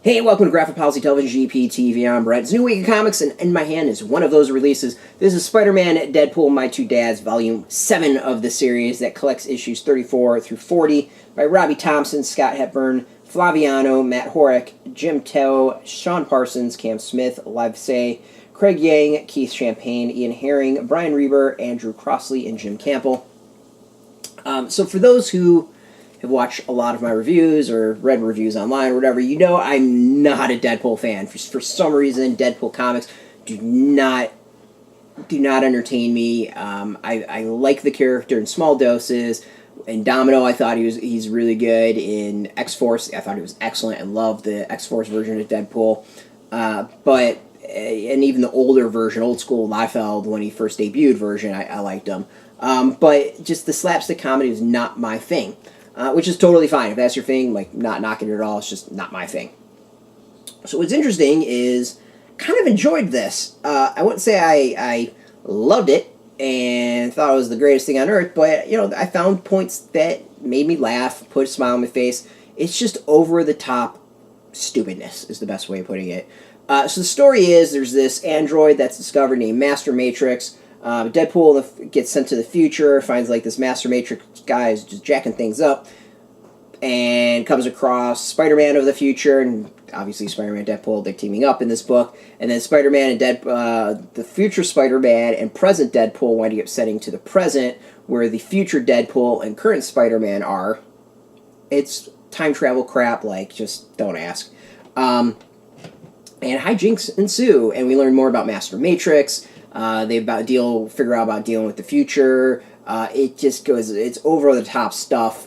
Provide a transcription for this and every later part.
Hey, welcome to Graphic Policy Television, GPTV. I'm Brett. It's a new week of comics, and in my hand is one of those releases. This is Spider-Man Deadpool, My Two Dads, Volume 7 of the series that collects issues 34 through 40 by Robbie Thompson, Scott Hepburn, Flaviano, Matt Horak, Jim Towe, Sean Parsons, Cam Smith, Livesay, Craig Yeung, Keith Champagne, Ian Herring, Brian Reber, Andrew Crossley, and Jim Campbell. So for those who have watched a lot of my reviews or read reviews online or whatever, you know I'm not a Deadpool fan. For some reason, Deadpool comics do not entertain me. I like the character in small doses. In Domino, I thought he's really good. In X-Force, I thought he was excellent and loved the X-Force version of Deadpool. And even the older version, old school Liefeld, when he first debuted version, I liked him. But just the slapstick comedy is not my thing. Which is totally fine. If that's your thing, like, not knocking it at all, it's just not my thing. So what's interesting is, kind of enjoyed this. I wouldn't say I loved it and thought it was the greatest thing on earth, but, you know, I found points that made me laugh, put a smile on my face. It's just over-the-top stupidness, is the best way of putting it. So the story is, there's this android that's discovered named Master Matrix. Deadpool gets sent to the future, finds like this Master Matrix guy is just jacking things up, and comes across Spider-Man of the future, and obviously Spider-Man and Deadpool, they're teaming up in this book, and then Spider-Man and the future Spider-Man and present Deadpool winding up setting to the present, where the future Deadpool and current Spider-Man are. It's time travel crap, like, just don't ask. And hijinks ensue, and we learn more about Master Matrix. They figure out about dealing with the future. It just goes, it's over-the-top stuff.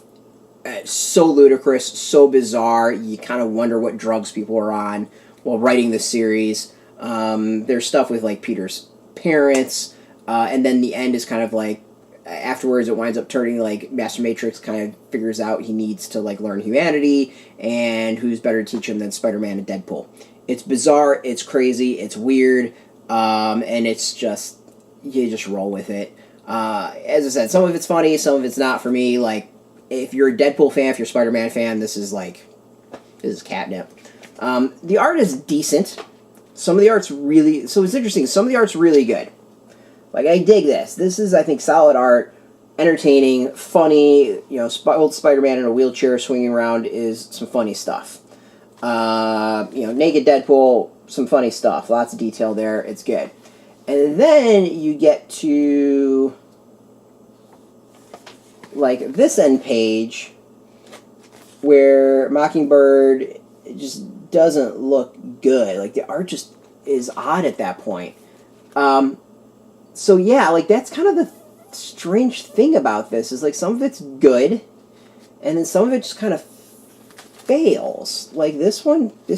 It's so ludicrous, so bizarre. You kind of wonder what drugs people are on while writing this series. There's stuff with, like, Peter's parents, and then the end is kind of like, afterwards it winds up turning, like, Master Matrix kind of figures out he needs to, like, learn humanity, and who's better to teach him than Spider-Man and Deadpool. It's bizarre, it's crazy, it's weird, and it's just, you just roll with it. As I said, some of it's funny, some of it's not for me. Like, if you're a Deadpool fan, if you're a Spider-Man fan, this is catnip. The art is decent. Some of the art's really, so it's interesting, some of the art's really good. Like, I dig this. This is, I think, solid art, entertaining, funny. You know, old Spider-Man in a wheelchair swinging around is some funny stuff. Naked Deadpool, some funny stuff. Lots of detail there. It's good. And then you get to, like, this end page where Mockingbird just doesn't look good. Like, the art just is odd at that point. So, yeah, like, that's kind of the strange thing about this, is, like, some of it's good, and then some of it just kind of fails. Like, this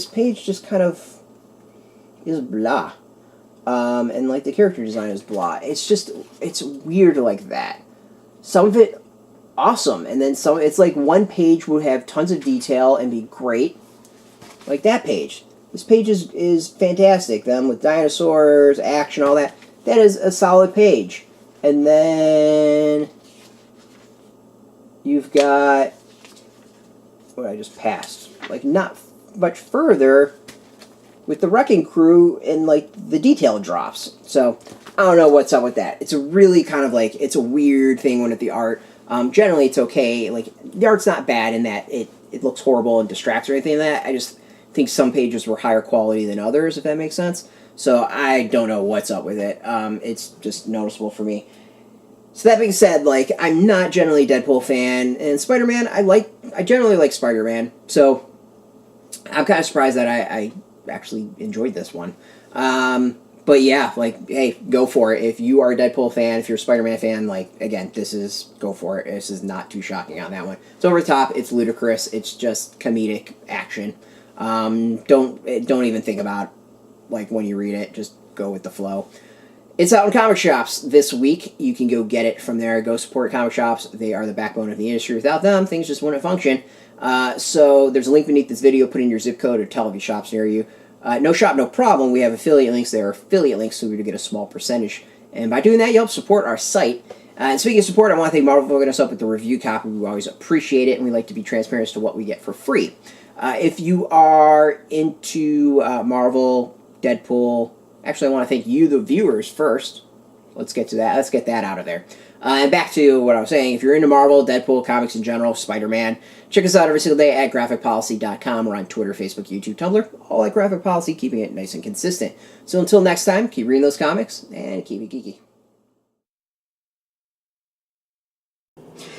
page just kind of is blah. And, like, the character design is blah. It's weird like that. Some of it, awesome. And then some, it's like one page would have tons of detail and be great. Like that page. This page is fantastic. Them with dinosaurs, action, all that. That is a solid page. And then you've got what I just passed. Like, not much further with the Wrecking Crew, and, like, the detail drops. So, I don't know what's up with that. It's a really kind of, like, it's a weird thing when at the art. Generally, it's okay. Like, the art's not bad in that it looks horrible and distracts or anything like that. I just think some pages were higher quality than others, if that makes sense. So, I don't know what's up with it. It's just noticeable for me. So that being said, like, I'm not generally a Deadpool fan, and Spider-Man, I generally like Spider-Man, so I'm kind of surprised that I actually enjoyed this one. But yeah, like, hey, go for it. If you are a Deadpool fan, if you're a Spider-Man fan, like, again, go for it. This is not too shocking on that one. It's over the top, it's ludicrous, it's just comedic action. Don't even think about, like, when you read it, just go with the flow. It's out in comic shops this week. You can go get it from there. Go support comic shops. They are the backbone of the industry. Without them, things just wouldn't function. So there's a link beneath this video. Put in your zip code or tell if you shops near you. No shop, no problem. We have affiliate links. There are affiliate links, so we to get a small percentage. And by doing that, you help support our site. And speaking of support, I want to thank Marvel for hooking us up with the review copy. We always appreciate it, and we like to be transparent as to what we get for free. If you are into Marvel, Deadpool, actually I want to thank you, the viewers, first. Let's get to that. Let's get that out of there. And back to what I was saying. If you're into Marvel, Deadpool, comics in general, Spider-Man, check us out every single day at graphicpolicy.com. We're on Twitter, Facebook, YouTube, Tumblr, all at Graphic Policy, keeping it nice and consistent. So until next time, keep reading those comics and keep it geeky.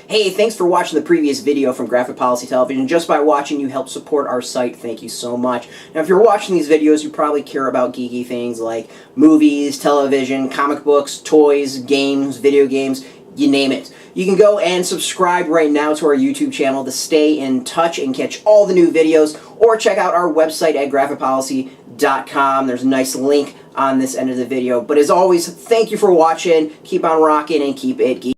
Hey, thanks for watching the previous video from Graphic Policy Television. Just by watching, you help support our site. Thank you so much. Now, if you're watching these videos, you probably care about geeky things like movies, television, comic books, toys, games, video games, you name it. You can go and subscribe right now to our YouTube channel to stay in touch and catch all the new videos, or check out our website at graphicpolicy.com. There's a nice link on this end of the video. But as always, thank you for watching. Keep on rocking and keep it geeky.